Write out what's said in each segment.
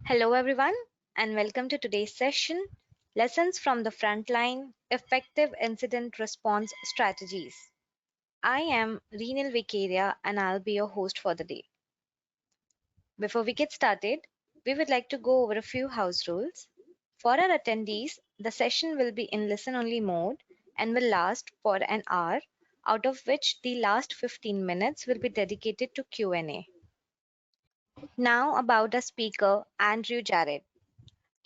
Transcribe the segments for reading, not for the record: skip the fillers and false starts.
Hello, everyone, and welcome to today's session Lessons from the Frontline Effective Incident Response Strategies. I am Renal Vicaria, and I'll be your host for the day. Before we get started, we would like to go over a few house rules. For our attendees, the session will be in listen only mode and will last for an hour, out of which the last 15 minutes will be dedicated to Q&A. Now about our speaker, Andrew Jarrett.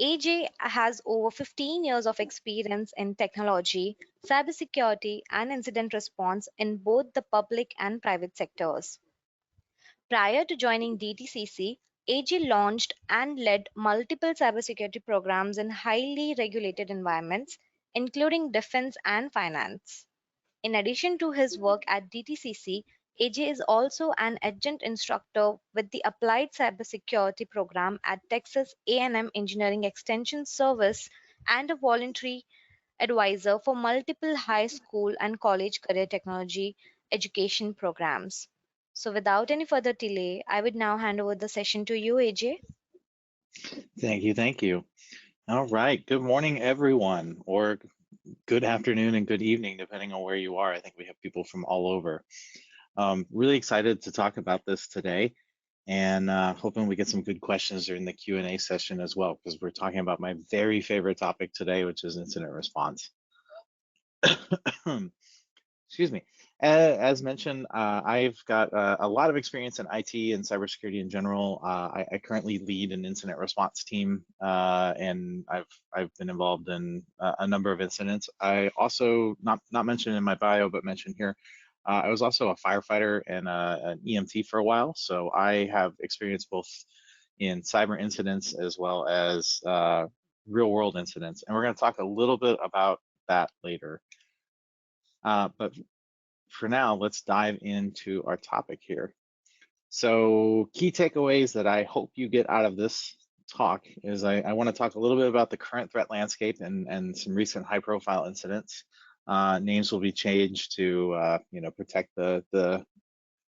AJ has over 15 years of experience in technology, cybersecurity, and incident response in both the public and private sectors. Prior to joining DTCC, AJ launched and led multiple cybersecurity programs in highly regulated environments, including defense and finance. In addition to his work at DTCC, AJ is also an adjunct instructor with the Applied Cybersecurity Program at Texas A&M Engineering Extension Service and a voluntary advisor for multiple high school and college career technology education programs. So without any further delay, I would now hand over the session to you, AJ. Thank you. Thank you. All right. Good morning, everyone, or good afternoon and good evening, depending on where you are. I think we have people from all over. Really excited to talk about this today, and hoping we get some good questions during the Q&A session as well, because we're talking about my very favorite topic today, which is incident response. Excuse me. As mentioned, I've got a lot of experience in IT and cybersecurity in general. I currently lead an incident response team, and I've been involved in a number of incidents. I also, not mentioned in my bio, but mentioned here, I was also a firefighter and an EMT for a while, so I have experience both in cyber incidents as well as real world incidents, and we're going to talk a little bit about that later. But for now, let's dive into our topic here. So key takeaways that I hope you get out of this talk is I want to talk a little bit about the current threat landscape and some recent high profile incidents. Names will be changed to protect the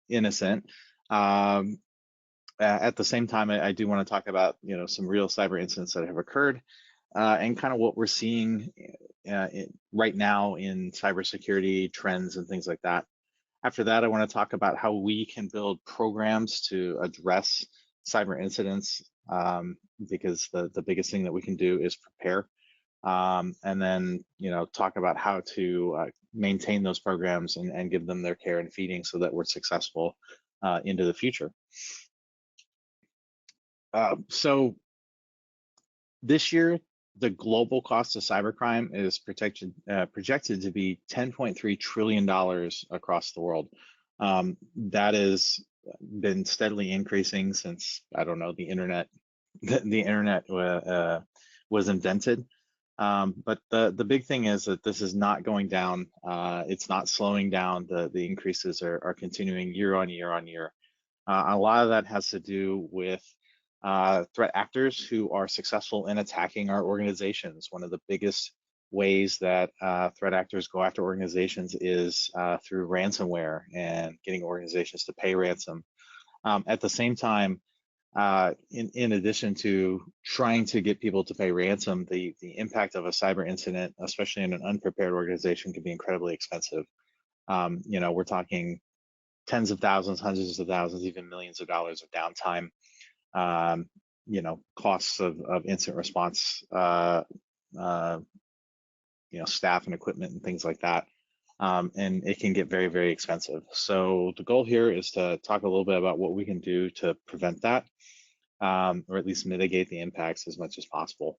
innocent. At the same time, I do want to talk about some real cyber incidents that have occurred and kind of what we're seeing right now in cybersecurity trends and things like that. After that, I want to talk about how we can build programs to address cyber incidents, because the biggest thing that we can do is prepare, and then talk about how to maintain those programs and give them their care and feeding so that we're successful into the future. So this year, the global cost of cybercrime is projected to be $10.3 trillion across the world. That has been steadily increasing since, I don't know, the internet was invented. But the big thing is that this is not going down. It's not slowing down. The increases are continuing year on year on year. A lot of that has to do with threat actors who are successful in attacking our organizations. One of the biggest ways that threat actors go after organizations is through ransomware and getting organizations to pay ransom. At the same time, in addition to trying to get people to pay ransom, the impact of a cyber incident, especially in an unprepared organization, can be incredibly expensive. We're talking tens of thousands, hundreds of thousands, even millions of dollars of downtime. Costs of incident response, staff and equipment and things like that. And it can get very, very expensive. So the goal here is to talk a little bit about what we can do to prevent that, or at least mitigate the impacts as much as possible.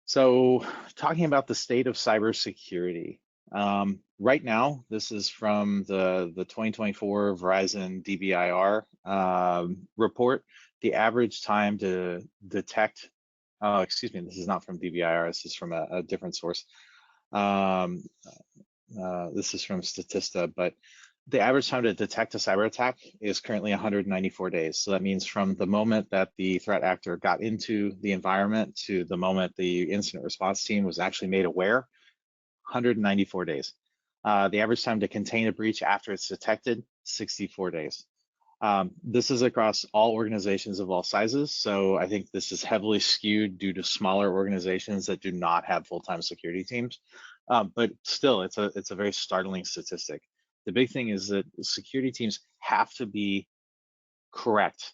So talking about the state of cybersecurity. Right now, this is from the 2024 Verizon DBIR report. The average time to detect, excuse me, this is not from DBIR, this is from a different source. This is from Statista, but the average time to detect a cyber attack is currently 194 days. So that means from the moment that the threat actor got into the environment to the moment the incident response team was actually made aware, 194 days. The average time to contain a breach after it's detected, 64 days. This is across all organizations of all sizes. So I think this is heavily skewed due to smaller organizations that do not have full-time security teams. But still, it's a very startling statistic. The big thing is that security teams have to be correct.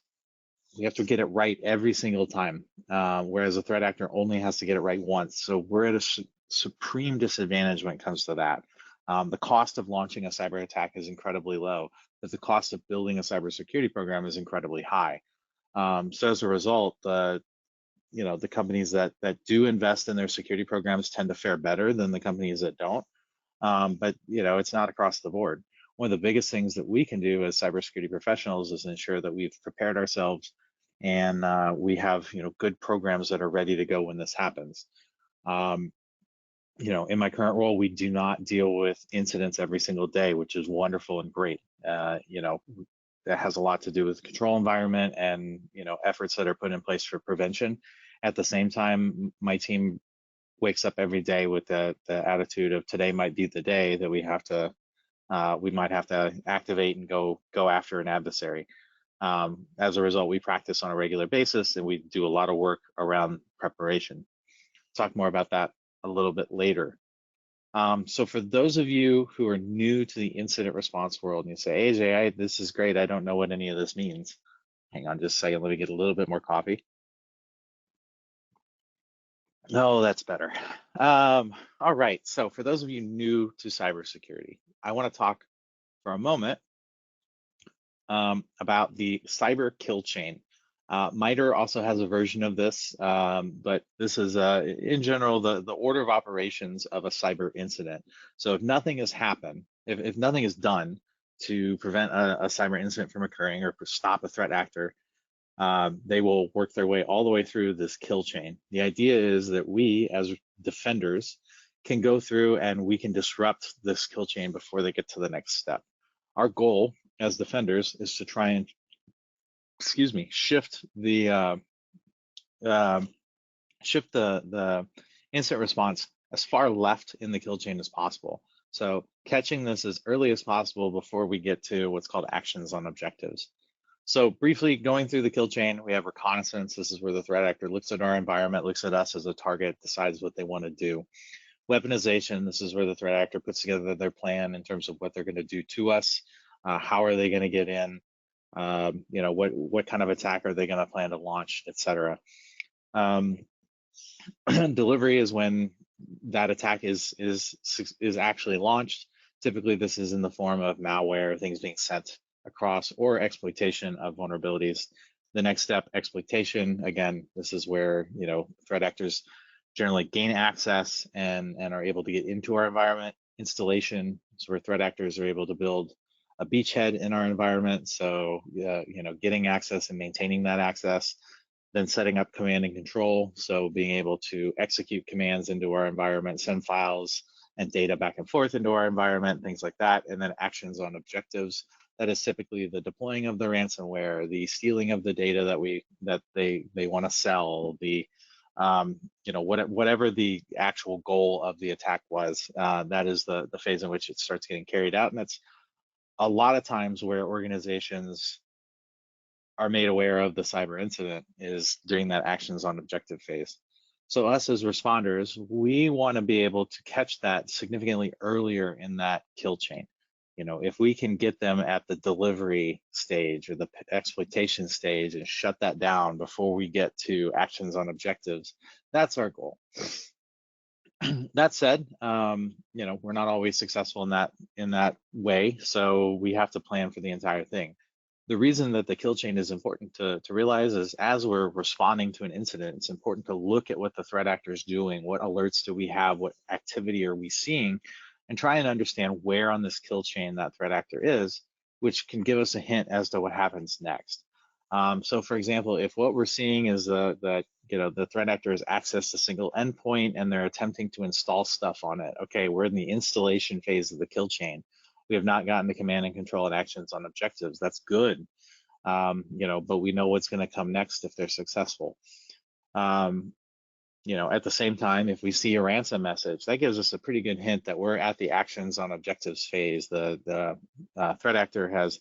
We have to get it right every single time, whereas a threat actor only has to get it right once. So we're at a supreme disadvantage when it comes to that. The cost of launching a cyber attack is incredibly low, but the cost of building a cybersecurity program is incredibly high. So as a result, the companies that do invest in their security programs tend to fare better than the companies that don't. But it's not across the board. One of the biggest things that we can do as cybersecurity professionals is ensure that we've prepared ourselves and we have good programs that are ready to go when this happens. In my current role, we do not deal with incidents every single day, which is wonderful and great. That has a lot to do with control environment and efforts that are put in place for prevention. At the same time, my team wakes up every day with the attitude of today might be the day that we might have to activate and go after an adversary. As a result, we practice on a regular basis and we do a lot of work around preparation. Talk more about that a little bit later. So for those of you who are new to the incident response world and you say, AJ, this is great, I don't know what any of this means. Hang on just a second, let me get a little bit more coffee. No, that's better. All right, so for those of you new to cybersecurity, I want to talk for a moment about the cyber kill chain. MITRE also has a version of this, but this is, in general, the order of operations of a cyber incident. So if nothing has happened, if nothing is done to prevent a cyber incident from occurring or stop a threat actor, they will work their way all the way through this kill chain. The idea is that we, as defenders, can go through and we can disrupt this kill chain before they get to the next step. Our goal as defenders is to try and, shift the incident response as far left in the kill chain as possible. So catching this as early as possible before we get to what's called actions on objectives. So briefly going through the kill chain, we have reconnaissance. This is where the threat actor looks at our environment, looks at us as a target, decides what they want to do. Weaponization, this is where the threat actor puts together their plan in terms of what they're going to do to us. How are they going to get in? What kind of attack are they going to plan to launch, etc. Delivery is when that attack is actually launched. Typically, this is in the form of malware, things being sent across, or exploitation of vulnerabilities. The next step, exploitation. Again, this is where threat actors generally gain access and are able to get into our environment. Installation is where threat actors are able to build a beachhead in our environment. So getting access and maintaining that access. Then setting up command and control. So being able to execute commands into our environment, send files and data back and forth into our environment, things like that. And then actions on objectives. That is typically the deploying of the ransomware, the stealing of the data that they want to sell, the whatever the actual goal of the attack was. That is the phase in which it starts getting carried out, and that's a lot of times where organizations are made aware of the cyber incident is during that actions on objective phase. So us as responders, we want to be able to catch that significantly earlier in that kill chain. If we can get them at the delivery stage or the exploitation stage and shut that down before we get to actions on objectives, that's our goal. That said, we're not always successful in that way, so we have to plan for the entire thing. The reason that the kill chain is important to realize is as we're responding to an incident, it's important to look at what the threat actor is doing, what alerts do we have, what activity are we seeing, and try and understand where on this kill chain that threat actor is, which can give us a hint as to what happens next. So for example, if what we're seeing is that the threat actor has accessed a single endpoint and they're attempting to install stuff on it, okay, we're in the installation phase of the kill chain. We have not gotten to command and control and actions on objectives. That's good, but we know what's going to come next if they're successful. At the same time, if we see a ransom message, that gives us a pretty good hint that we're at the actions on objectives phase. The threat actor has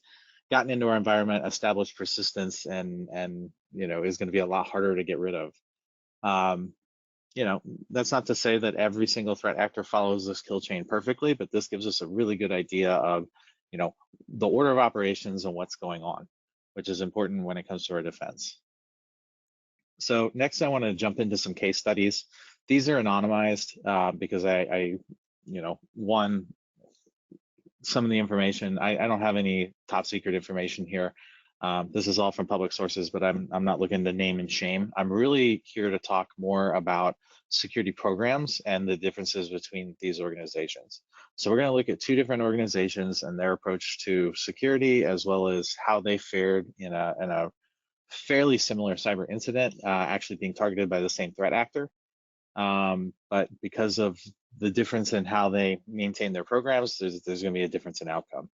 gotten into our environment, established persistence, and is going to be a lot harder to get rid of. Um, that's not to say that every single threat actor follows this kill chain perfectly, but this gives us a really good idea of, the order of operations and what's going on, which is important when it comes to our defense. So next, I want to jump into some case studies. These are anonymized because one, some of the information, I don't have any top secret information here. This is all from public sources, but I'm not looking to name and shame. I'm really here to talk more about security programs and the differences between these organizations. So we're going to look at two different organizations and their approach to security, as well as how they fared in a fairly similar cyber incident, actually being targeted by the same threat actor. But because of the difference in how they maintain their programs, there's going to be a difference in outcome.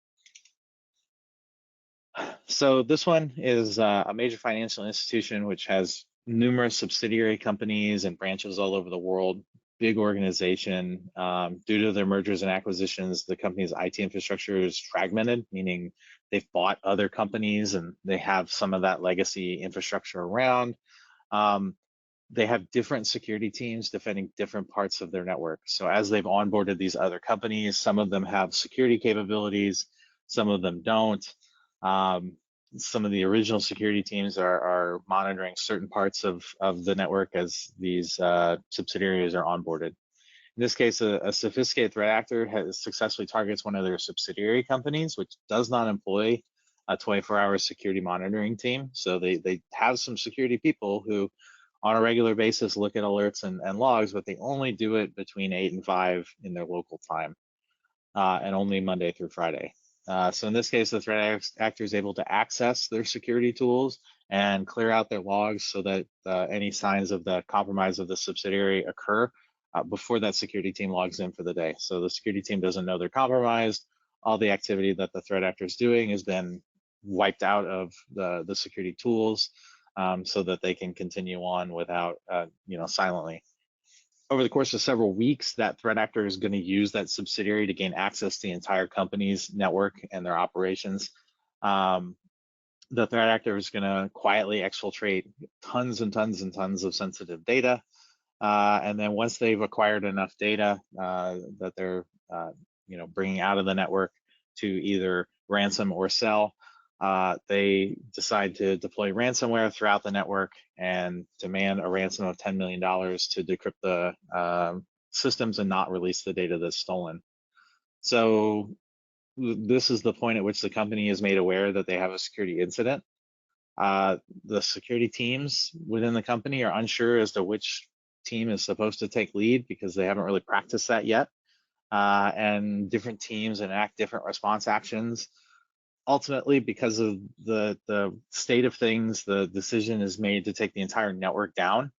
So this one is a major financial institution which has numerous subsidiary companies and branches all over the world. Big organization. Due to their mergers and acquisitions, the company's IT infrastructure is fragmented, meaning they've bought other companies and they have some of that legacy infrastructure around. They have different security teams defending different parts of their network. So as they've onboarded these other companies, some of them have security capabilities, some of them don't. Some of the original security teams are monitoring certain parts of the network as these subsidiaries are onboarded. In this case, a sophisticated threat actor has successfully targets one of their subsidiary companies, which does not employ a 24-hour security monitoring team. So they have some security people who on a regular basis look at alerts and logs, but they only do it between 8 and 5 in their local time, and only Monday through Friday. So in this case, the threat actor is able to access their security tools and clear out their logs so that any signs of the compromise of the subsidiary occur before that security team logs in for the day. So the security team doesn't know they're compromised. All the activity that the threat actor is doing has been wiped out of the security tools, so that they can continue on without, silently. Over the course of several weeks, that threat actor is going to use that subsidiary to gain access to the entire company's network and their operations. The threat actor is going to quietly exfiltrate tons and tons and tons of sensitive data. And then once they've acquired enough data that they're bringing out of the network to either ransom or sell, they decide to deploy ransomware throughout the network and demand a ransom of $10 million to decrypt the systems and not release the data that's stolen. So this is the point at which the company is made aware that they have a security incident. The security teams within the company are unsure as to which team is supposed to take lead because they haven't really practiced that yet. And different teams enact different response actions. Ultimately, because of the state of things, the decision is made to take the entire network down,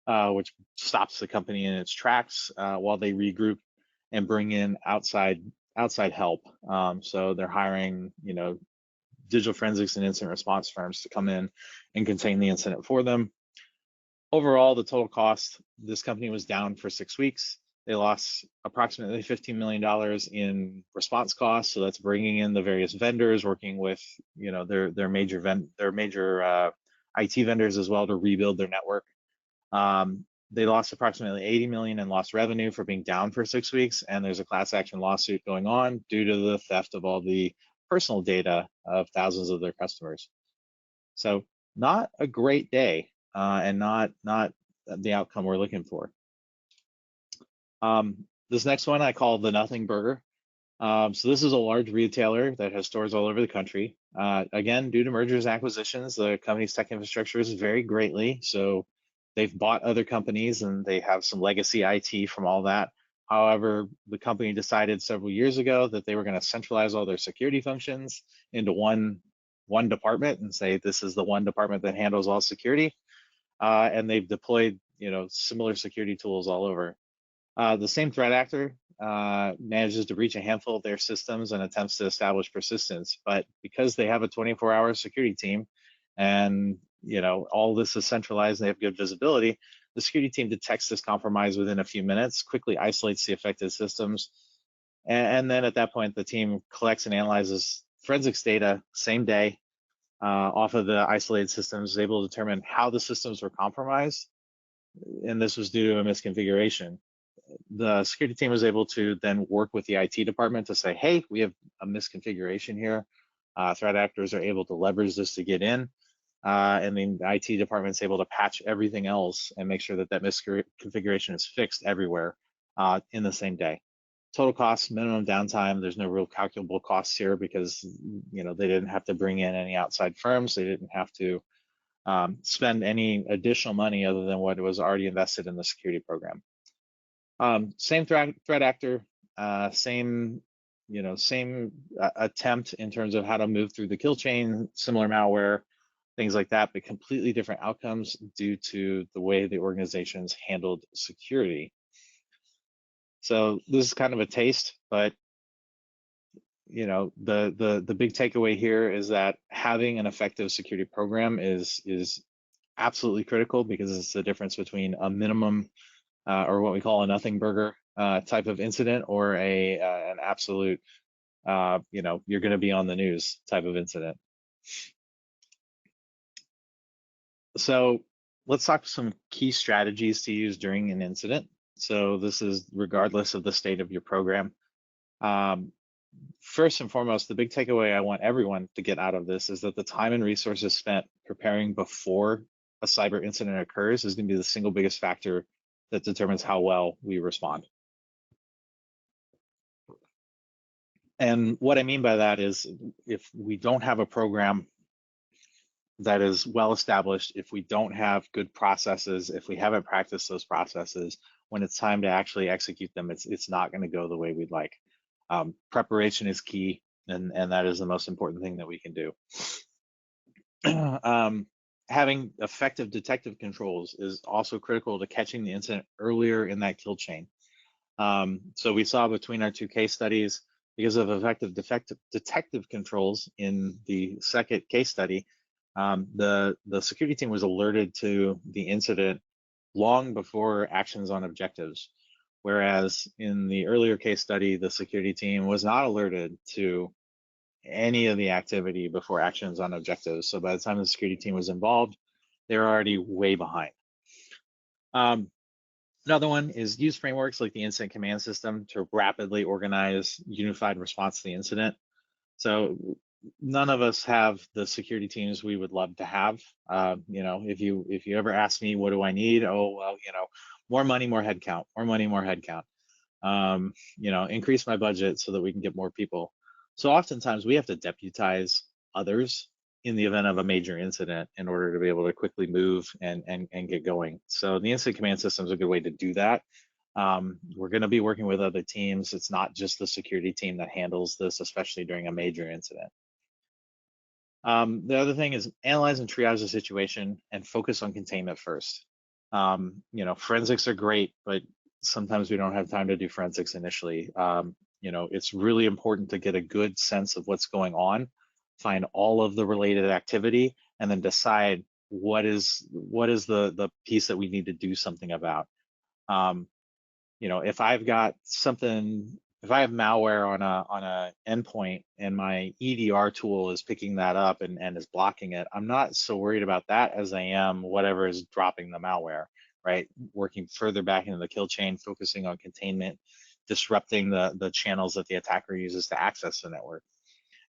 which stops the company in its tracks while they regroup and bring in outside help. So they're hiring, digital forensics and incident response firms to come in and contain the incident for them. Overall, the total cost, this company was down for 6 weeks. They lost approximately $15 million in response costs. So that's bringing in the various vendors, working with their major IT vendors as well to rebuild their network. They lost approximately 80 million in lost revenue for being down for 6 weeks, and there's a class action lawsuit going on due to the theft of all the personal data of thousands of their customers. So not a great day, and not the outcome we're looking for. This next one I call the Nothing Burger. So this is a large retailer that has stores all over the country. Again, due to mergers and acquisitions, the company's tech infrastructure is very greatly. So they've bought other companies and they have some legacy IT from all that. However, the company decided several years ago that they were going to centralize all their security functions into one department and say this is the one department that handles all security. And they've deployed similar security tools all over. The same threat actor manages to breach a handful of their systems and attempts to establish persistence. But because they have a 24-hour security team and all this is centralized and they have good visibility, the security team detects this compromise within a few minutes, quickly isolates the affected systems, and then at that point, the team collects and analyzes forensics data same day off of the isolated systems, was able to determine how the systems were compromised, and this was due to a misconfiguration. The security team was able to then work with the IT department to say, hey, we have a misconfiguration here. Threat actors are able to leverage this to get in, and the IT department's able to patch everything else and make sure that that misconfiguration is fixed everywhere in the same day. Total cost, minimum downtime. There's no real calculable costs here because they didn't have to bring in any outside firms. They didn't have to spend any additional money other than what was already invested in the security program. Same threat actor, same attempt in terms of how to move through the kill chain, similar malware, things like that, but completely different outcomes due to the way the organizations handled security. So this is kind of a taste, but the big takeaway here is that having an effective security program is absolutely critical, because it's the difference between a minimum or what we call a nothing burger type of incident, or an absolute you're going to be on the news type of incident. So let's talk some key strategies to use during an incident. So this is regardless of the state of your program. First and foremost, the big takeaway I want everyone to get out of this is that the time and resources spent preparing before a cyber incident occurs is going to be the single biggest factor that determines how well we respond. And what I mean by that is, if we don't have a program that is well established, if we don't have good processes, if we haven't practiced those processes, when it's time to actually execute them, it's not going to go the way we'd like. Preparation is key, and that is the most important thing that we can do. Having effective detective controls is also critical to catching the incident earlier in that kill chain. So we saw between our two case studies, because of effective detective controls in the second case study, the security team was alerted to the incident long before actions on objectives. Whereas in the earlier case study, the security team was not alerted to any of the activity before actions on objectives. So by the time the security team was involved, they were already way behind. Another one is use frameworks like the incident command system to rapidly organize unified response to the incident. So none of us have the security teams we would love to have. If you ever ask me, what do I need? Oh, well, more money, more headcount, more money, more headcount. Increase my budget so that we can get more people. So oftentimes we have to deputize others in the event of a major incident in order to be able to quickly move and get going. So the incident command system is a good way to do that. We're going to be working with other teams. It's not just the security team that handles this, especially during a major incident. The other thing is analyze and triage the situation and focus on containment first. Forensics are great, but sometimes we don't have time to do forensics initially. It's really important to get a good sense of what's going on, find all of the related activity, and then decide what is the piece that we need to do something about. If I've got something, if I have malware on a endpoint and my EDR tool is picking that up and is blocking it, I'm not so worried about that as I am whatever is dropping the malware, right? Working further back into the kill chain, focusing on containment, disrupting the channels that the attacker uses to access the network,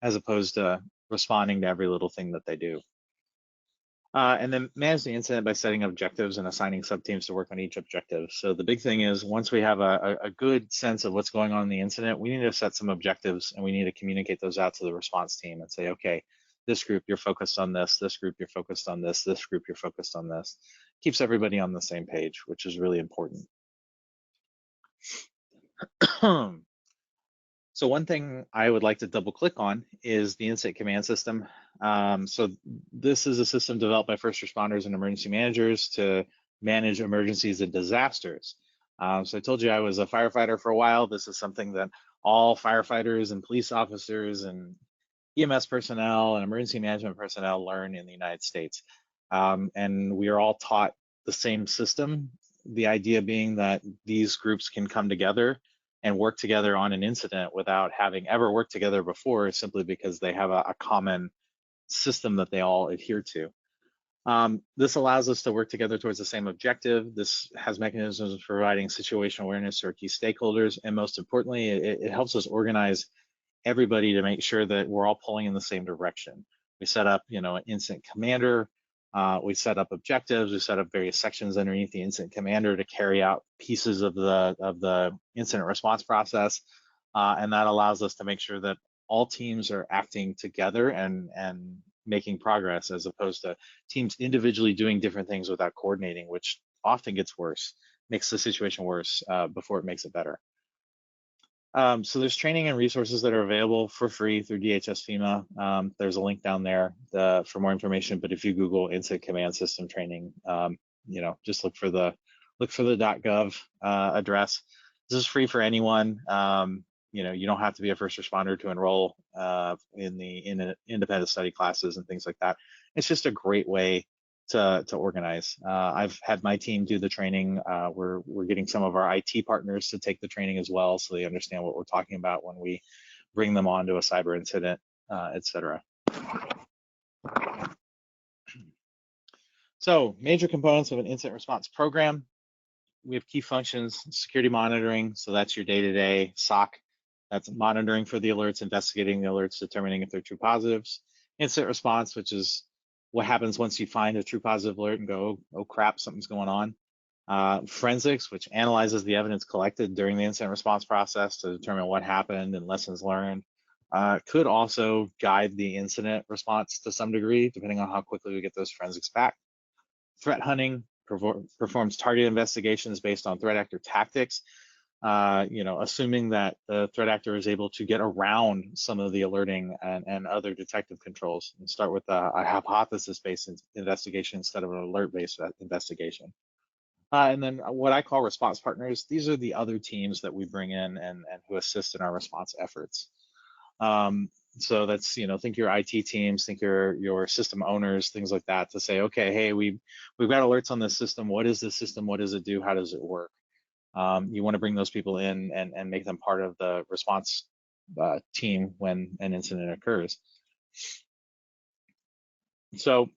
as opposed to responding to every little thing that they do. And then manage the incident by setting objectives and assigning subteams to work on each objective. So the big thing is, once we have a good sense of what's going on in the incident, we need to set some objectives and we need to communicate those out to the response team and say, okay, this group, you're focused on this group, you're focused on this group, you're focused on this. Keeps everybody on the same page, which is really important. So one thing I would like to double click on is the incident command system. So this is a system developed by first responders and emergency managers to manage emergencies and disasters. So I told you I was a firefighter for a while. This is something that all firefighters and police officers and EMS personnel and emergency management personnel learn in the United States. And we are all taught the same system. The idea being that these groups can come together and work together on an incident without having ever worked together before, simply because they have a common system that they all adhere to. This allows us to work together towards the same objective. This has mechanisms for providing situational awareness to our key stakeholders, and most importantly, it helps us organize everybody to make sure that we're all pulling in the same direction. We set up, an incident commander. We set up objectives. We set up various sections underneath the incident commander to carry out pieces of the incident response process, and that allows us to make sure that all teams are acting together and making progress, as opposed to teams individually doing different things without coordinating, which often gets worse, makes the situation worse before it makes it better. So there's training and resources that are available for free through DHS FEMA. There's a link down there for more information, but if you Google Incident Command System training, just look for the .gov address. This is free for anyone. You don't have to be a first responder to enroll in independent study classes and things like that. It's just a great way to organize. I've had my team do the training. We're getting some of our IT partners to take the training as well, so they understand what we're talking about when we bring them onto a cyber incident, etc. So, major components of an incident response program. We have key functions: security monitoring, so that's your day-to-day SOC. That's monitoring for the alerts, investigating the alerts, determining if they're true positives. Incident response, which is what happens once you find a true positive alert and go, oh crap, something's going on. Forensics, which analyzes the evidence collected during the incident response process to determine what happened and lessons learned. Could also guide the incident response to some degree, depending on how quickly we get those forensics back. Threat hunting performs targeted investigations based on threat actor tactics, assuming that the threat actor is able to get around some of the alerting and other detective controls, and start with a hypothesis-based investigation instead of an alert-based investigation. And then what I call response partners. These are the other teams that we bring in and who assist in our response efforts. So that's, think your IT teams, think your system owners, things like that, to say, okay, hey, we've got alerts on this system. What is this system? What does it do? How does it work? You want to bring those people in and make them part of the response team when an incident occurs. So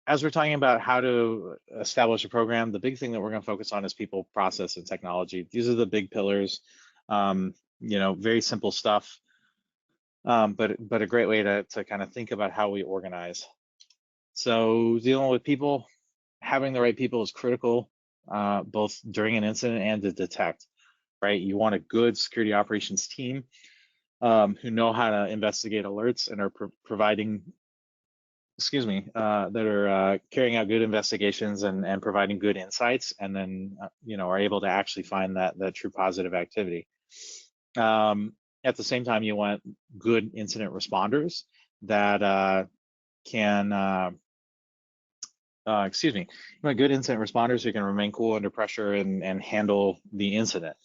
as we're talking about how to establish a program, the big thing that we're going to focus on is people, process, and technology. These are the big pillars. Very simple stuff, but a great way to kind of think about how we organize. So dealing with people, having the right people is critical, both during an incident and to detect, right? You want a good security operations team who know how to investigate alerts and are providing, that are carrying out good investigations and providing good insights, and then, are able to actually find that true positive activity. At the same time, you want good incident responders that you want good incident responders who can remain cool under pressure and handle the incident.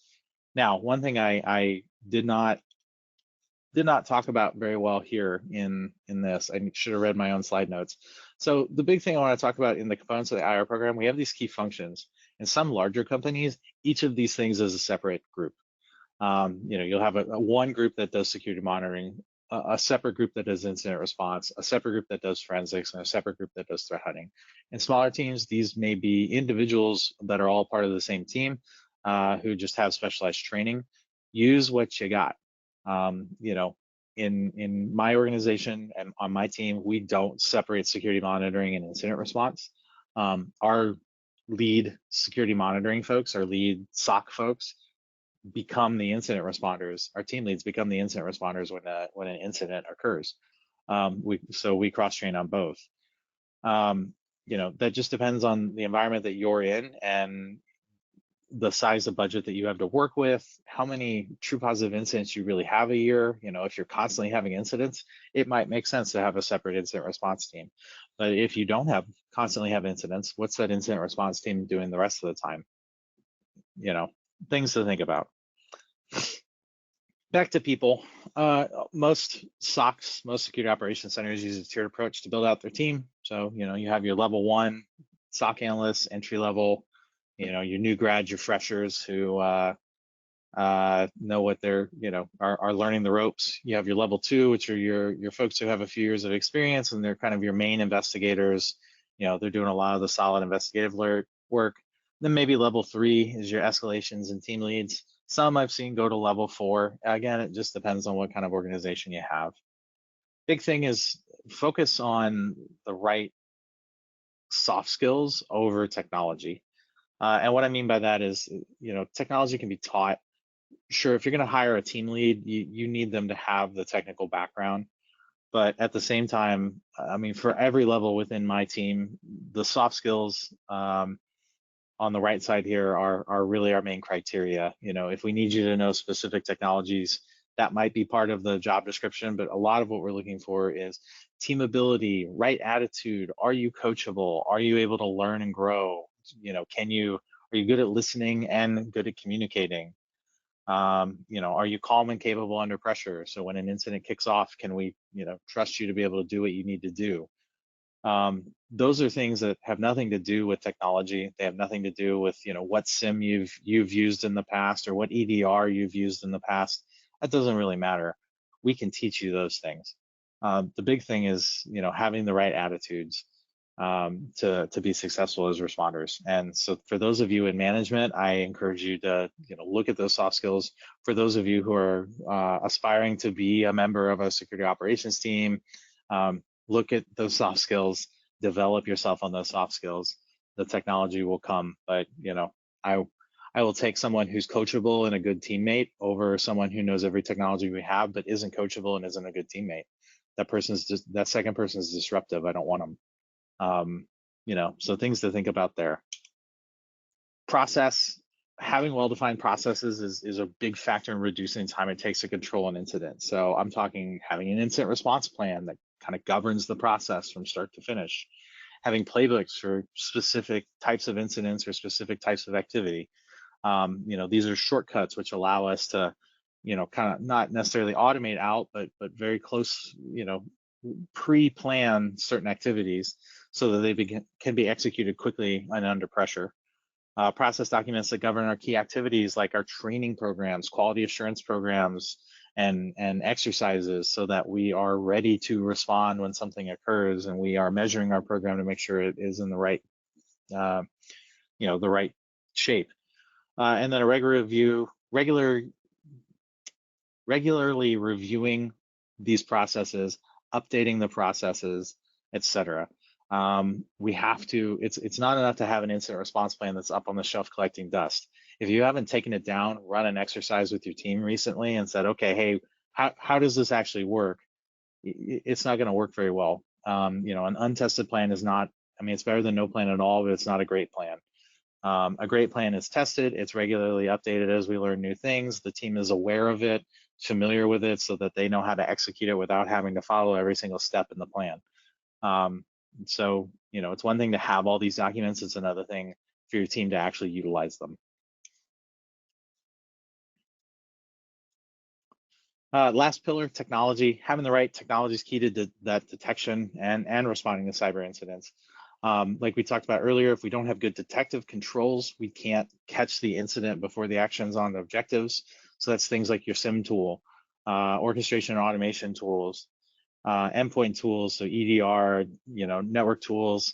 Now, one thing I did not talk about very well here in this, I should have read my own slide notes. So the big thing I want to talk about in the components of the IR program, we have these key functions. In some larger companies, each of these things is a separate group. You'll have a one group that does security monitoring, a separate group that does incident response, a separate group that does forensics, and a separate group that does threat hunting. In smaller teams, these may be individuals that are all part of the same team who just have specialized training. Use what you got. In my organization and on my team, we don't separate security monitoring and incident response. Our lead security monitoring folks, our lead SOC folks, become the incident responders. Our team leads become the incident responders when an incident occurs. We cross-train on both. That just depends on the environment that you're in and the size of budget that you have to work with, how many true positive incidents you really have a year. If you're constantly having incidents, it might make sense to have a separate incident response team. But if you don't constantly have incidents, what's that incident response team doing the rest of the time? Things to think about. Back to people. Most SOCs, most security operations centers use a tiered approach to build out their team. So, you have your level 1 SOC analysts, entry level, your new grads, your freshers who know what they're, are learning the ropes. You have your level 2, which are your folks who have a few years of experience, and they're kind of your main investigators. They're doing a lot of the solid investigative work. Then maybe level 3 is your escalations and team leads. Some I've seen go to level 4. Again, it just depends on what kind of organization you have. Big thing is focus on the right soft skills over technology. And what I mean by that is, technology can be taught. Sure, if you're going to hire a team lead, you need them to have the technical background. But at the same time, I mean, for every level within my team, the soft skills on the right side here are really our main criteria. If we need you to know specific technologies, that might be part of the job description, but a lot of what we're looking for is team ability, right attitude. Are you coachable? Are you able to learn and grow? Are you good at listening and good at communicating? Are you calm and capable under pressure? So when an incident kicks off, can we, trust you to be able to do what you need to do? Those are things that have nothing to do with technology. They have nothing to do with, what SIM you've used in the past or what EDR you've used in the past. That doesn't really matter. We can teach you those things. The big thing is, having the right attitudes to be successful as responders. And so for those of you in management, I encourage you to look at those soft skills. For those of you who are aspiring to be a member of a security operations team, look at those soft skills, develop yourself on those soft skills. The technology will come, but I will take someone who's coachable and a good teammate over someone who knows every technology we have but isn't coachable and isn't a good teammate. That second person is disruptive. I don't want them. So things to think about there. Process, having well-defined processes is a big factor in reducing time it takes to control an incident. So I'm talking having an incident response plan that kind of governs the process from start to finish, having playbooks for specific types of incidents or specific types of activity. These are shortcuts which allow us to, kind of not necessarily automate out, but very close, pre-plan certain activities so that they can be executed quickly and under pressure. Process documents that govern our key activities like our training programs, quality assurance programs, and exercises so that we are ready to respond when something occurs, and we are measuring our program to make sure it is in the right, the right shape. And then a regularly reviewing these processes, updating the processes, etc. It's not enough to have an incident response plan that's up on the shelf collecting dust. If you haven't taken it down, run an exercise with your team recently and said, okay, hey, how does this actually work? It's not going to work very well. An untested plan is not, it's better than no plan at all, but it's not a great plan. A great plan is tested, it's regularly updated as we learn new things, the team is aware of it, familiar with it, so that they know how to execute it without having to follow every single step in the plan. So, it's one thing to have all these documents, it's another thing for your team to actually utilize them. Last pillar, technology. Having the right technology is key to that detection and responding to cyber incidents. Like we talked about earlier, if we don't have good detective controls, we can't catch the incident before the action's on the objectives. So that's things like your SIM tool, orchestration and automation tools, endpoint tools, so EDR, network tools,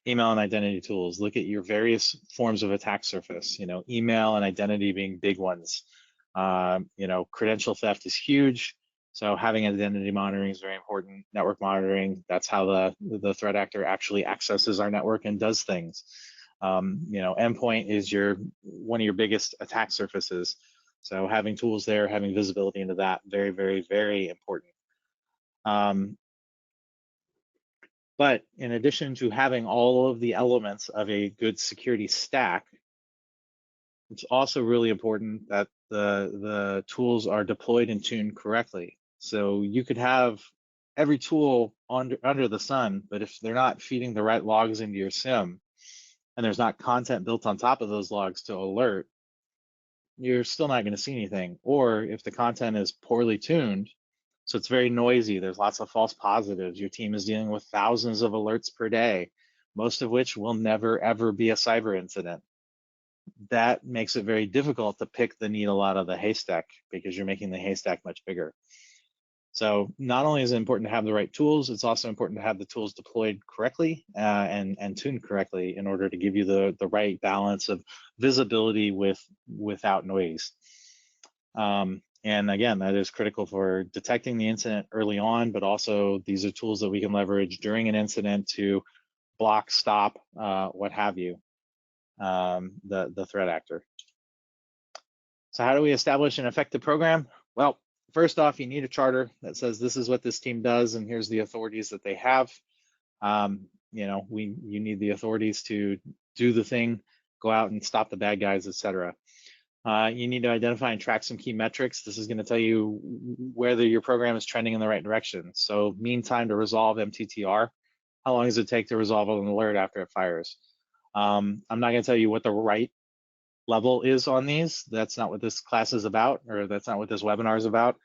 email and identity tools. Look at your various forms of attack surface, email and identity being big ones. Credential theft is huge. So having identity monitoring is very important. Network monitoring, that's how the threat actor actually accesses our network and does things. Endpoint is one of your biggest attack surfaces. So having tools there, having visibility into that, very, very, very important. But in addition to having all of the elements of a good security stack, it's also really important that the tools are deployed and tuned correctly. So you could have every tool under the sun, but if they're not feeding the right logs into your SIM, and there's not content built on top of those logs to alert, you're still not going to see anything. Or if the content is poorly tuned, so it's very noisy, there's lots of false positives, your team is dealing with thousands of alerts per day, most of which will never, ever be a cyber incident. that makes it very difficult to pick the needle out of the haystack because you're making the haystack much bigger. So not only is it important to have the right tools, it's also important to have the tools deployed correctly and tuned correctly in order to give you the right balance of visibility without noise. And again, that is critical for detecting the incident early on, but also these are tools that we can leverage during an incident to block, stop, what have you, the threat actor. So how do we establish an effective program? Well, first off, you need a charter that says this is what this team does and here's the authorities that they have. You need the authorities to do the thing, go out and stop the bad guys, etc. You need to identify and track some key metrics. This is going to tell you whether your program is trending in the right direction. So mean time to resolve MTTR, how long does it take to resolve an alert after it fires? I'm not going to tell you what the right level is on these. That's not what this class is about, or that's not what this webinar is about.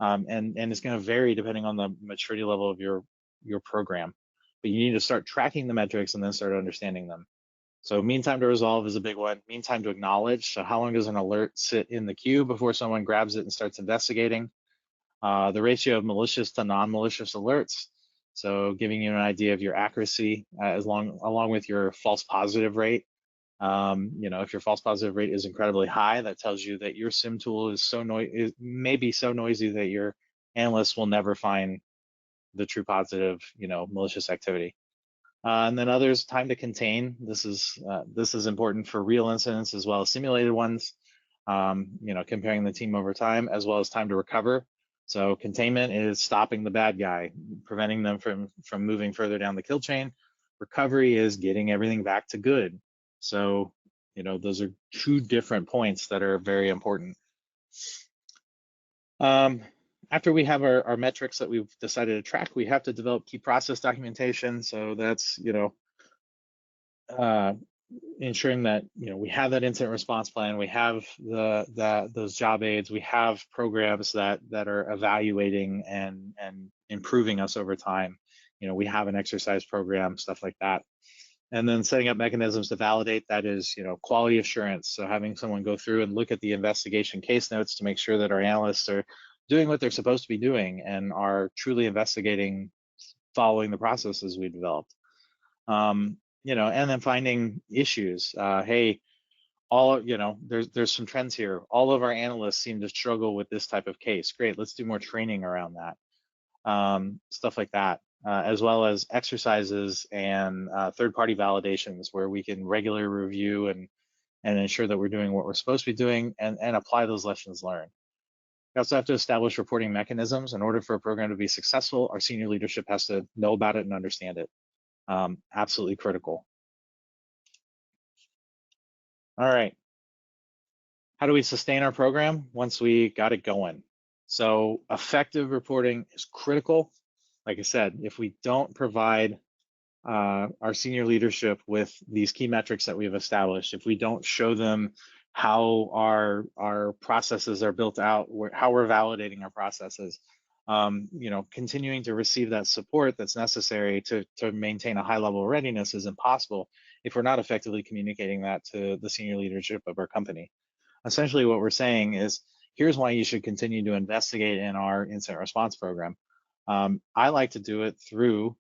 And it's going to vary depending on the maturity level of your program. But you need to start tracking the metrics and then start understanding them. So mean time to resolve is a big one. Mean time to acknowledge. So how long does an alert sit in the queue before someone grabs it and starts investigating? The ratio of malicious to non-malicious alerts. So giving you an idea of your accuracy along with your false positive rate. If your false positive rate is incredibly high, that tells you that your SIM tool is may be so noisy that your analysts will never find the true positive, malicious activity. And then others, time to contain. This is important for real incidents as well as simulated ones. Comparing the team over time, as well as time to recover. So containment is stopping the bad guy, preventing them from moving further down the kill chain. Recovery is getting everything back to good. So, those are two different points that are very important. After we have our metrics that we've decided to track, we have to develop key process documentation. So that's, ensuring that we have that incident response plan, we have those job aids, we have programs that are evaluating and improving us over time. We have an exercise program, stuff like that. And then setting up mechanisms to validate that is, quality assurance. So having someone go through and look at the investigation case notes to make sure that our analysts are doing what they're supposed to be doing and are truly investigating following the processes we developed. And then finding issues. Hey, there's some trends here. All of our analysts seem to struggle with this type of case. Great, let's do more training around that. Stuff like that. As well as exercises and third-party validations where we can regularly review and ensure that we're doing what we're supposed to be doing and apply those lessons learned. We also have to establish reporting mechanisms. In order for a program to be successful, our senior leadership has to know about it and understand it. Absolutely critical. All right. How do we sustain our program once we got it going? So effective reporting is critical. Like I said, if we don't provide our senior leadership with these key metrics that we've established, if we don't show them how our processes are built out, how we're validating our processes, continuing to receive that support that's necessary to maintain a high level of readiness is impossible if we're not effectively communicating that to the senior leadership of our company. Essentially what we're saying is, here's why you should continue to investigate in our incident response program. I like to do it through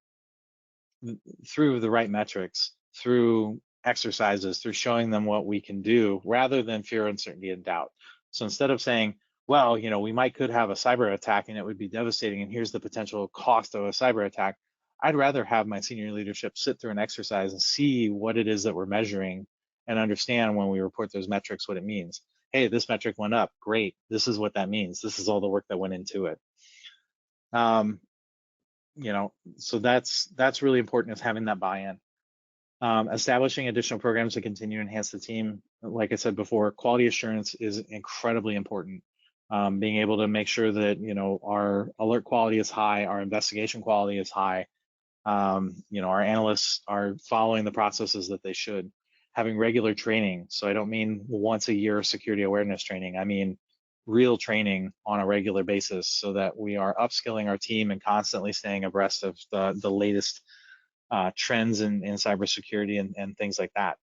the right metrics, through exercises, through showing them what we can do, rather than fear, uncertainty, and doubt. So instead of saying, well, we could have a cyber attack and it would be devastating, and here's the potential cost of a cyber attack, I'd rather have my senior leadership sit through an exercise and see what it is that we're measuring and understand when we report those metrics what it means. Hey, this metric went up, great. This is what that means. This is all the work that went into it. So that's really important, is having that buy-in. Establishing additional programs to continue to enhance the team. Like I said before, quality assurance is incredibly important. Being able to make sure that our alert quality is high, our investigation quality is high. Our analysts are following the processes that they should. Having regular training. So I don't mean once a year security awareness training. I mean real training on a regular basis, so that we are upskilling our team and constantly staying abreast of the latest trends in cybersecurity and things like that.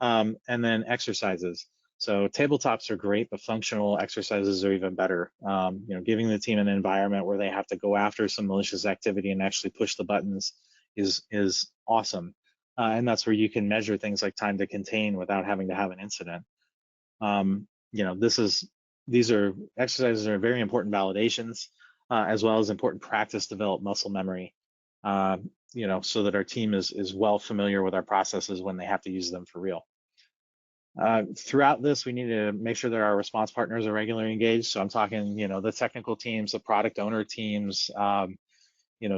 And then exercises. So tabletops are great, but functional exercises are even better. Giving the team an environment where they have to go after some malicious activity and actually push the buttons is awesome. And that's where you can measure things like time to contain without having to have an incident. These are exercises are very important validations, as well as important practice to develop muscle memory. So that our team is well familiar with our processes when they have to use them for real. Throughout this, we need to make sure that our response partners are regularly engaged. So I'm talking, the technical teams, the product owner teams,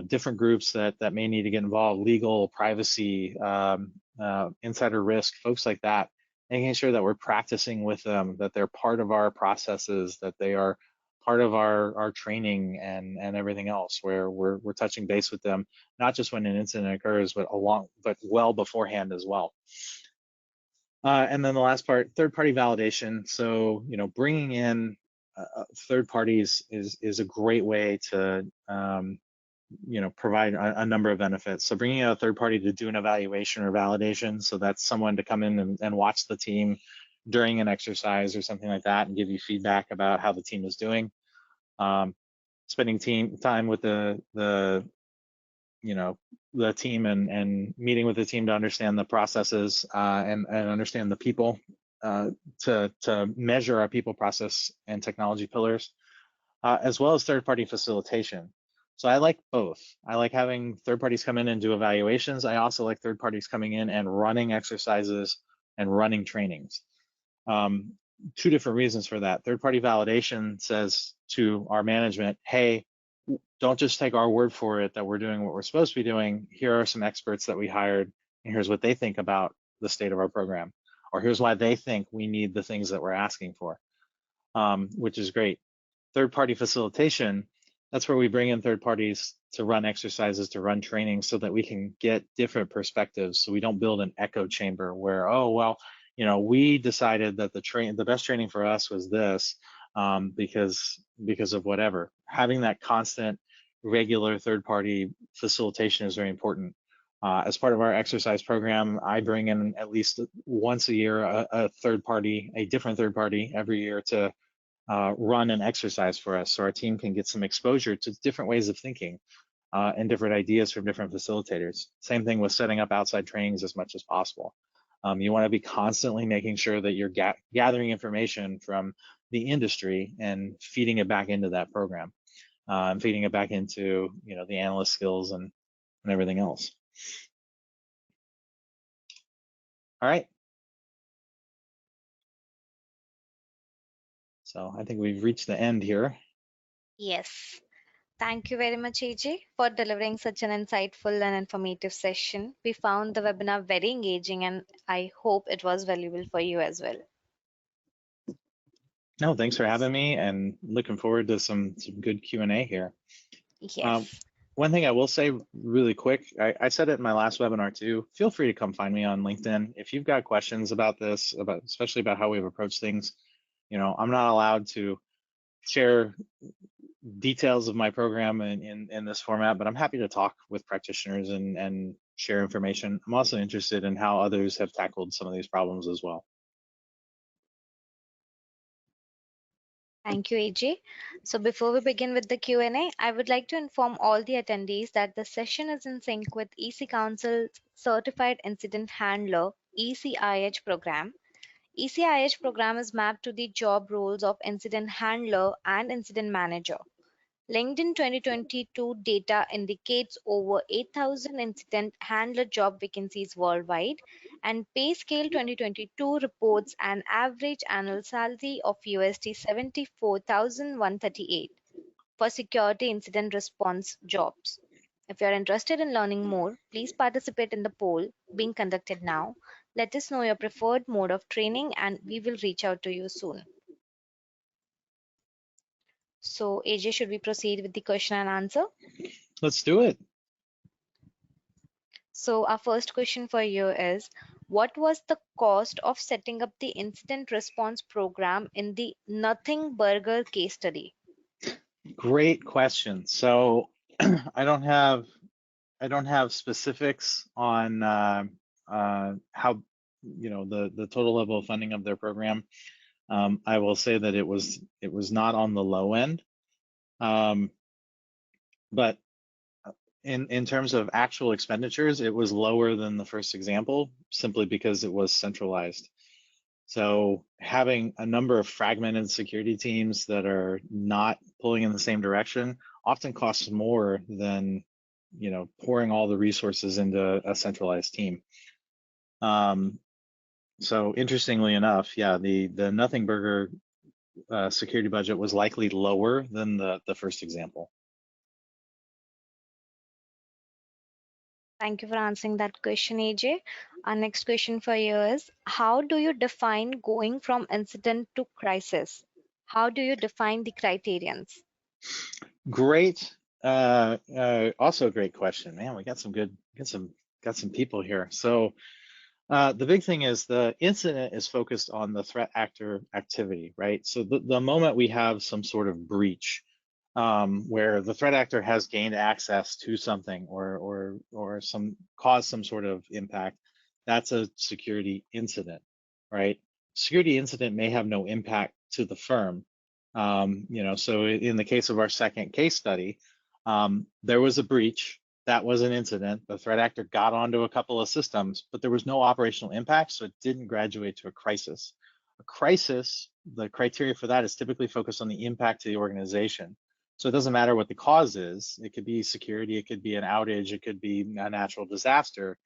different groups that may need to get involved, legal, privacy, insider risk, folks like that, making sure that we're practicing with them, that they're part of our processes, that they are part of our training and everything else, where we're touching base with them, not just when an incident occurs, but well beforehand as well. And then the last part, third-party validation. So, bringing in third parties is a great way to provide a number of benefits. So bringing in a third party to do an evaluation or validation, so that's someone to come in and watch the team during an exercise or something like that and give you feedback about how the team is doing. Spending time with the team and meeting with the team to understand the processes and understand the people to measure our people, process, and technology pillars, as well as third-party facilitation. So I like both. I like having third parties come in and do evaluations. I also like third parties coming in and running exercises and running trainings. Two different reasons for that. Third-party validation says to our management, hey, don't just take our word for it that we're doing what we're supposed to be doing. Here are some experts that we hired, and here's what they think about the state of our program, or here's why they think we need the things that we're asking for, which is great. Third-party facilitation, that's where we bring in third parties to run exercises, to run training, so that we can get different perspectives, so we don't build an echo chamber where, oh, well, we decided that the best training for us was this because of whatever. Having that constant, regular third-party facilitation is very important. As part of our exercise program, I bring in at least once a year a different third party every year to run an exercise for us, so our team can get some exposure to different ways of thinking and different ideas from different facilitators. Same thing with setting up outside trainings as much as possible. You want to be constantly making sure that you're gathering information from the industry and feeding it back into that program, and feeding it back into the analyst skills and everything else. All right. So I think we've reached the end here. Yes. Thank you very much, AJ, for delivering such an insightful and informative session. We found the webinar very engaging, and I hope it was valuable for you as well. No, thanks for having me, and looking forward to some good Q&A here. Yes. One thing I will say really quick, I said it in my last webinar too, feel free to come find me on LinkedIn. If you've got questions about this, especially about how we've approached things, I'm not allowed to share details of my program in this format, but I'm happy to talk with practitioners and share information. I'm also interested in how others have tackled some of these problems as well. Thank you, AJ. So before we begin with the Q&A, I would like to inform all the attendees that the session is in sync with EC Council's Certified Incident Handler ECIH program. ECIH program is mapped to the job roles of incident handler and incident manager. LinkedIn 2022 data indicates over 8,000 incident handler job vacancies worldwide, and PayScale 2022 reports an average annual salary of USD 74,138 for security incident response jobs. If you are interested in learning more, please participate in the poll being conducted now. Let us know your preferred mode of training, and we will reach out to you soon. So, AJ, should we proceed with the question and answer? Let's do it. So our first question for you is, what was the cost of setting up the incident response program in the Nothing Burger case study? Great question. So I don't have specifics on how the total level of funding of their program. I will say that it was not on the low end, but in terms of actual expenditures, it was lower than the first example, simply because it was centralized. So having a number of fragmented security teams that are not pulling in the same direction often costs more than pouring all the resources into a centralized team. So interestingly enough, yeah, the Nothing Burger security budget was likely lower than the first example. Thank you for answering that question, AJ. Our next question for you is, how do you define going from incident to crisis? How do you define the criterions? Great. Also a great question, man. We got some people here. So the big thing is the incident is focused on the threat actor activity, right? So the moment we have some sort of breach, where the threat actor has gained access to something or caused some sort of impact, that's a security incident, right? Security incident may have no impact to the firm. So in the case of our second case study, there was a breach. That was an incident. The threat actor got onto a couple of systems, but there was no operational impact, so it didn't graduate to a crisis. A crisis, the criteria for that is typically focused on the impact to the organization. So it doesn't matter what the cause is. It could be security, it could be an outage, it could be a natural disaster.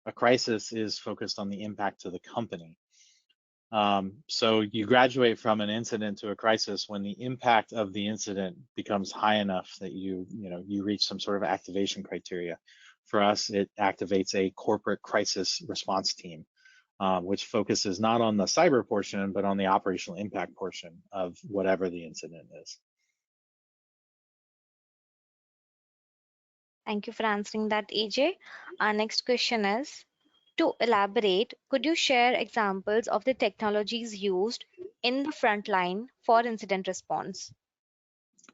A crisis is focused on the impact to the company. So you graduate from an incident to a crisis when the impact of the incident becomes high enough that you reach some sort of activation criteria. For us, it activates a corporate crisis response team, which focuses not on the cyber portion, but on the operational impact portion of whatever the incident is. Thank you for answering that, AJ. Our next question is, to elaborate, could you share examples of the technologies used in the front line for incident response?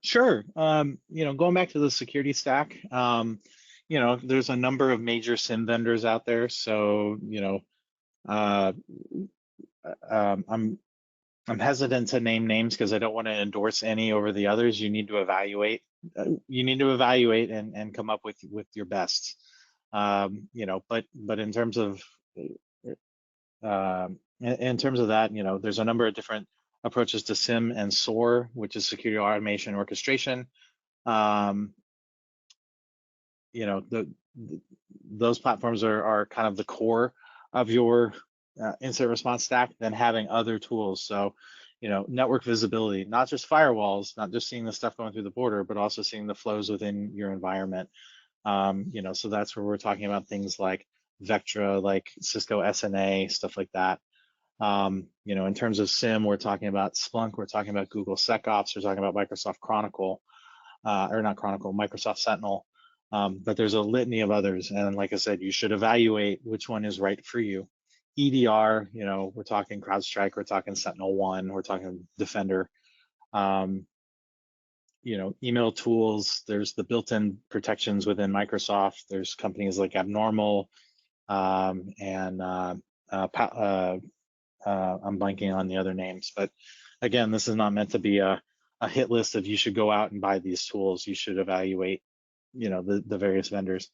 Sure. Going back to the security stack, there's a number of major SIM vendors out there. So, uh, I'm hesitant to name names because I don't want to endorse any over the others. You need to evaluate. You need to evaluate and come up with your best. But in terms of in terms of that, there's a number of different approaches to SIM and SOAR, which is security automation orchestration. Um, those platforms are kind of the core of your incident response stack, then having other tools. So, network visibility, not just firewalls, not just seeing the stuff going through the border, but also seeing the flows within your environment. So that's where we're talking about things like Vectra, like Cisco SNA, stuff like that. In terms of SIM, we're talking about Splunk, we're talking about Google SecOps, we're talking about Microsoft Chronicle, or not Chronicle, Microsoft Sentinel. But there's a litany of others. And like I said, you should evaluate which one is right for you. EDR, we're talking CrowdStrike, we're talking SentinelOne, we're talking Defender. Email tools, there's the built-in protections within Microsoft. There's companies like Abnormal, and I'm blanking on the other names. But again, this is not meant to be a hit list of you should go out and buy these tools. You should evaluate the various vendors.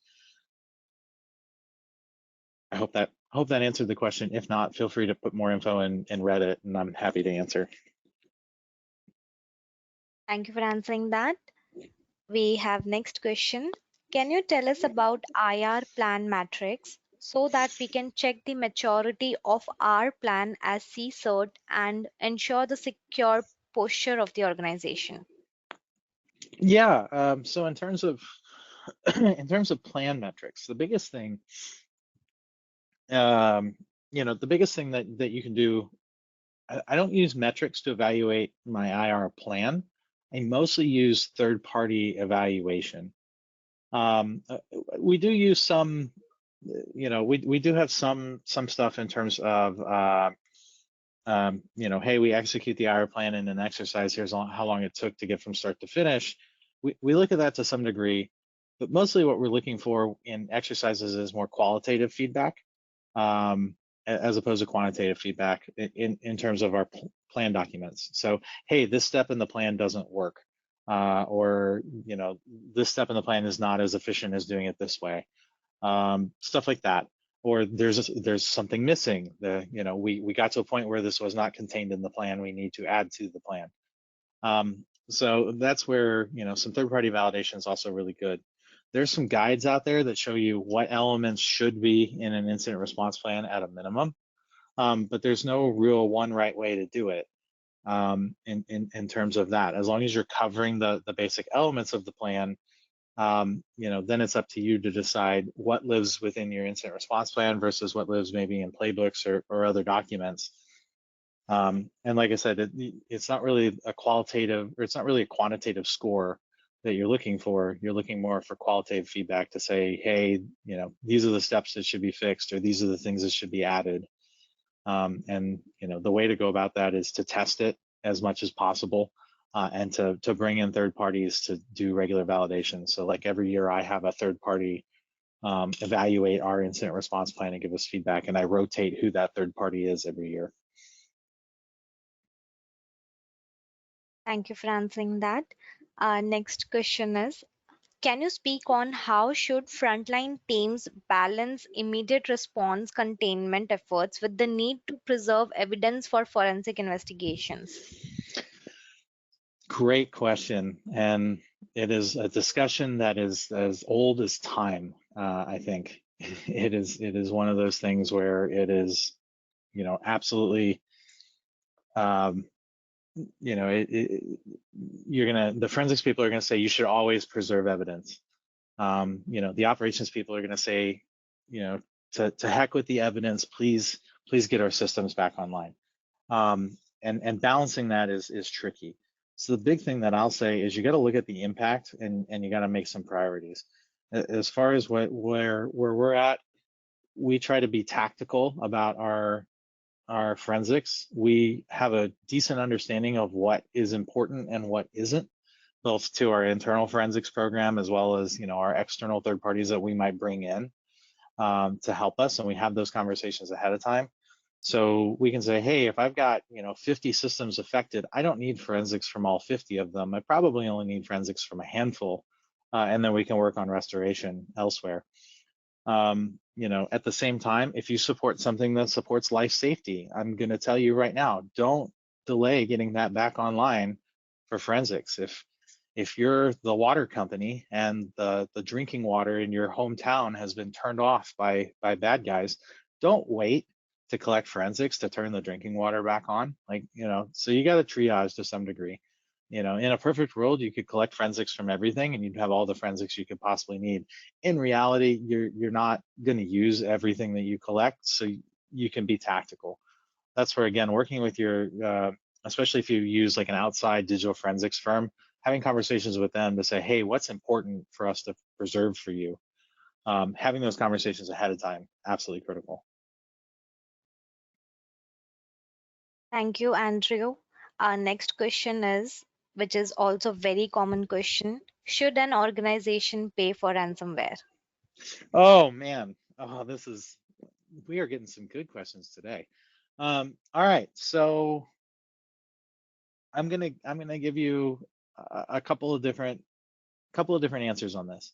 I hope that answered the question. If not, feel free to put more info in Reddit, and I'm happy to answer. Thank you for answering that. We have next question. Can you tell us about IR plan matrix so that we can check the maturity of our plan as CSIRT and ensure the secure posture of the organization? Yeah. So in terms of plan metrics, the biggest thing, that you can do. I don't use metrics to evaluate my IR plan. I mostly use third-party evaluation. We do use some, we do have some stuff in terms of, hey, we execute the IR plan in an exercise. Here's how long it took to get from start to finish. We look at that to some degree, but mostly what we're looking for in exercises is more qualitative feedback. as opposed to quantitative feedback in terms of our plan documents. So, hey, this step in the plan doesn't work, or this step in the plan is not as efficient as doing it this way, stuff like that. Or there's something missing. We got to a point where this was not contained in the plan. We need to add to the plan. So that's where some third-party validation is also really good. There's some guides out there that show you what elements should be in an incident response plan at a minimum, but there's no real one right way to do it in terms of that. As long as you're covering the basic elements of the plan, then it's up to you to decide what lives within your incident response plan versus what lives maybe in playbooks or other documents. And like I said, it's not really a qualitative, or it's not really a quantitative score that you're looking for. You're looking more for qualitative feedback to say, hey, these are the steps that should be fixed, or these are the things that should be added. And the way to go about that is to test it as much as possible, and to bring in third parties to do regular validation. So like every year I have a third party evaluate our incident response plan and give us feedback, and I rotate who that third party is every year. Thank you for answering that. Next question is, can you speak on how should frontline teams balance immediate response containment efforts with the need to preserve evidence for forensic investigations? Great question, and it is a discussion that is as old as time. I think it is one of those things where it is, absolutely, the forensics people are gonna say you should always preserve evidence. The operations people are gonna say, to heck with the evidence, please get our systems back online. And balancing that is tricky. So the big thing that I'll say is you got to look at the impact, and you got to make some priorities. As far as where we're at, we try to be tactical about our forensics. We have a decent understanding of what is important and what isn't, both to our internal forensics program as well as our external third parties that we might bring in to help us, and we have those conversations ahead of time. So we can say, hey, if I've got 50 systems affected, I don't need forensics from all 50 of them. I probably only need forensics from a handful, and then we can work on restoration elsewhere. At the same time, if you support something that supports life safety, I'm going to tell you right now, don't delay getting that back online for forensics. If you're the water company and the drinking water in your hometown has been turned off by bad guys, don't wait to collect forensics to turn the drinking water back on. So you got to triage to some degree. In a perfect world, you could collect forensics from everything and you'd have all the forensics you could possibly need. In reality, you're not going to use everything that you collect, so you can be tactical. That's where, again, working with your, especially if you use like an outside digital forensics firm, having conversations with them to say, hey, what's important for us to preserve for you? Having those conversations ahead of time, absolutely critical. Thank you, Andrew. Our next question is, which is also a very common question, should an organization pay for ransomware? Oh man, we are getting some good questions today. All right, so I'm gonna give you a couple of different answers on this.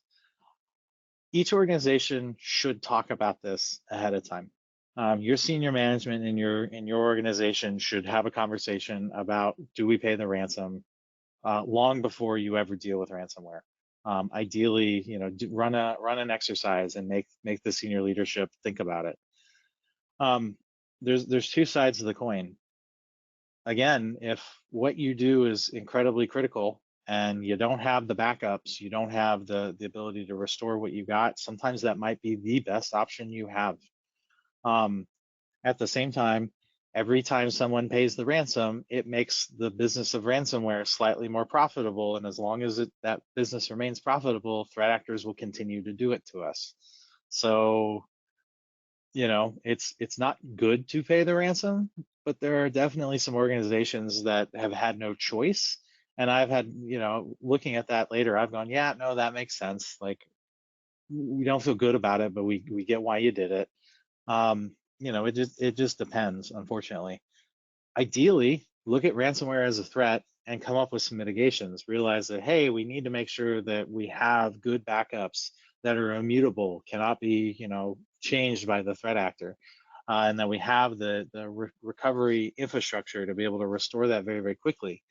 Each organization should talk about this ahead of time. Your senior management in your organization should have a conversation about, do we pay the ransom, long before you ever deal with ransomware. Ideally, run an exercise and make the senior leadership think about it. There's two sides of the coin. Again, if what you do is incredibly critical and you don't have the backups, you don't have the ability to restore what you got, sometimes that might be the best option you have. At the same time, every time someone pays the ransom, it makes the business of ransomware slightly more profitable. And as long as that business remains profitable, threat actors will continue to do it to us. So, it's not good to pay the ransom, but there are definitely some organizations that have had no choice. And I've had, looking at that later, I've gone, yeah, no, that makes sense. Like, we don't feel good about it, but we get why you did it. it just depends, unfortunately. Ideally, look at ransomware as a threat and come up with some mitigations. Realize that, hey, we need to make sure that we have good backups that are immutable, cannot be, changed by the threat actor, and that we have the recovery infrastructure to be able to restore that very, very quickly.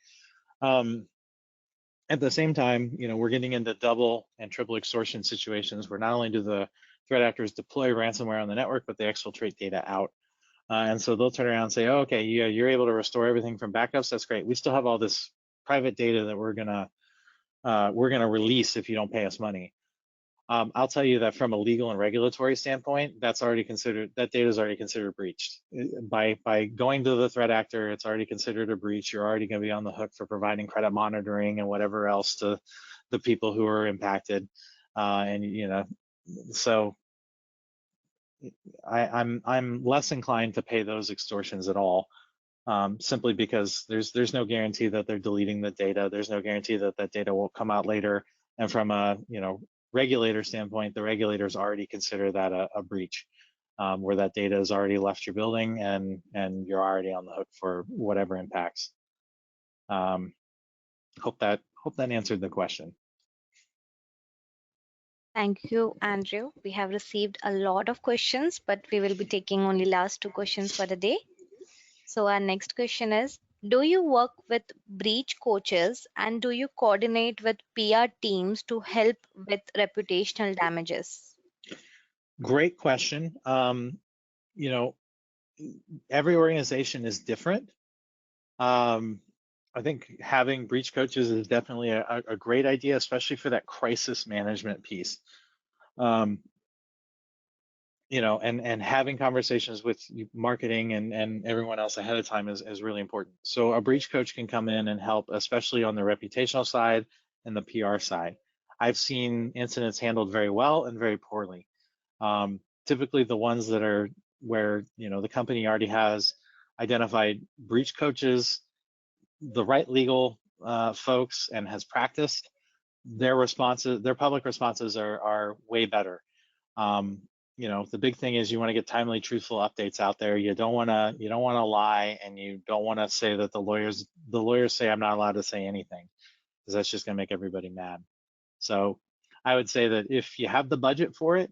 At the same time, we're getting into double and triple extortion situations where not only do the threat actors deploy ransomware on the network, but they exfiltrate data out. And so they'll turn around and say, oh, okay, yeah, you're able to restore everything from backups. That's great. We still have all this private data that we're gonna release if you don't pay us money. I'll tell you that from a legal and regulatory standpoint, that data is already considered breached. By going to the threat actor, it's already considered a breach. You're already going to be on the hook for providing credit monitoring and whatever else to the people who are impacted. So I'm less inclined to pay those extortions at all, simply because there's no guarantee that they're deleting the data. There's no guarantee that that data will come out later. And from a regulator standpoint, the regulators already consider that a breach, where that data has already left your building and you're already on the hook for whatever impacts. Hope that answered the question. Thank you, Andrew. We have received a lot of questions, but we will be taking only last two questions for the day. So our next question is, do you work with breach coaches and do you coordinate with PR teams to help with reputational damages? Great question. Every organization is different. I think having breach coaches is definitely a great idea, especially for that crisis management piece. And having conversations with marketing and everyone else ahead of time is really important. So a breach coach can come in and help, especially on the reputational side and the PR side. I've seen incidents handled very well and very poorly. Typically the ones that are where, the company already has identified breach coaches, the right legal folks, and has practiced, their public responses are way better. The big thing is you want to get timely, truthful updates out there. You don't want to lie, and you don't want to say that the lawyers say I'm not allowed to say anything, because that's just going to make everybody mad. So I would say that if you have the budget for it,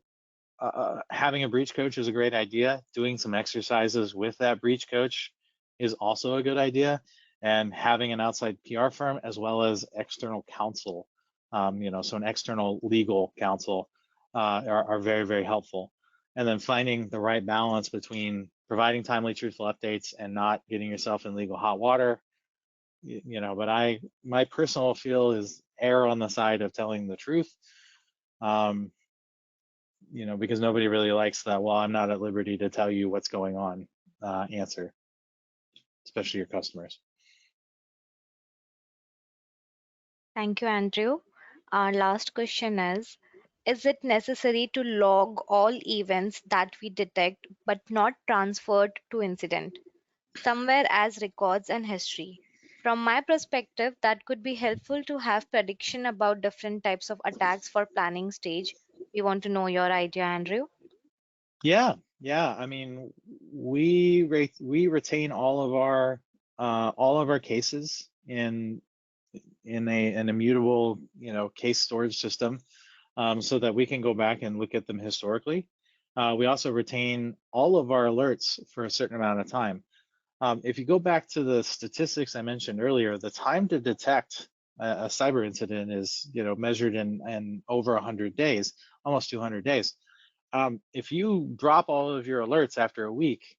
having a breach coach is a great idea. Doing some exercises with that breach coach is also a good idea, and having an outside PR firm as well as external counsel, so an external legal counsel, are very, very helpful. And then finding the right balance between providing timely, truthful updates and not getting yourself in legal hot water. But my personal feel is err on the side of telling the truth. Because nobody really likes that, well, I'm not at liberty to tell you what's going on answer, especially your customers. Thank you, Andrew. Our last question is it necessary to log all events that we detect but not transferred to incident, somewhere as records and history? From my perspective, that could be helpful to have prediction about different types of attacks for planning stage. We want to know your idea, Andrew. Yeah. I mean, we retain all of our cases in an immutable, case storage system, so that we can go back and look at them historically. We also retain all of our alerts for a certain amount of time. If you go back to the statistics I mentioned earlier, the time to detect a cyber incident is, measured in over 100 days, almost 200 days. If you drop all of your alerts after a week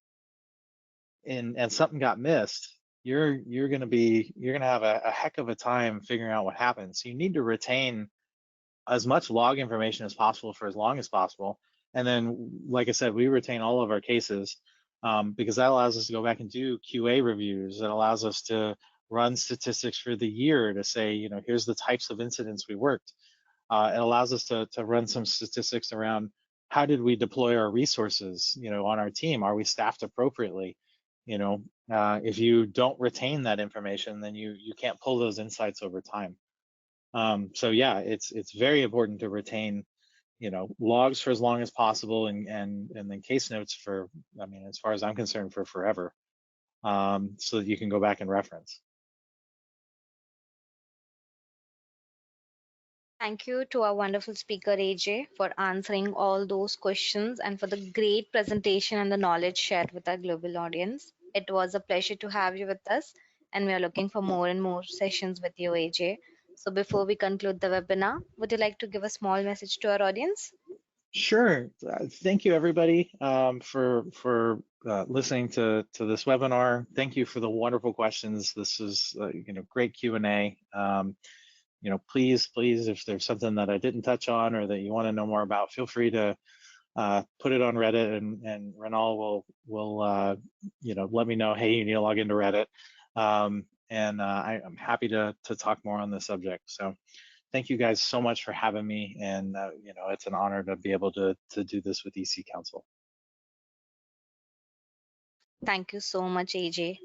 and something got missed, you're gonna have a heck of a time figuring out what happened. So you need to retain as much log information as possible for as long as possible. And then, like I said, we retain all of our cases, because that allows us to go back and do QA reviews. It allows us to run statistics for the year to say, here's the types of incidents we worked. It allows us to run some statistics around how did we deploy our resources, on our team? Are we staffed appropriately? If you don't retain that information, then you can't pull those insights over time. So yeah, it's very important to retain, logs for as long as possible, and then case notes for, I mean, as far as I'm concerned, for forever, so that you can go back and reference. Thank you to our wonderful speaker, AJ, for answering all those questions and for the great presentation and the knowledge shared with our global audience. It was a pleasure to have you with us, and we are looking for more and more sessions with you, AJ. So, before we conclude the webinar, would you like to give a small message to our audience? Sure. Thank you, everybody, for listening to this webinar. Thank you for the wonderful questions. This is great Q&A. Please, if there's something that I didn't touch on or that you want to know more about, feel free to put it on Reddit, and Renal will let me know, hey, you need to log into Reddit. And I'm happy to talk more on this subject. So thank you guys so much for having me, and it's an honor to be able to do this with EC Council. Thank you so much, AJ.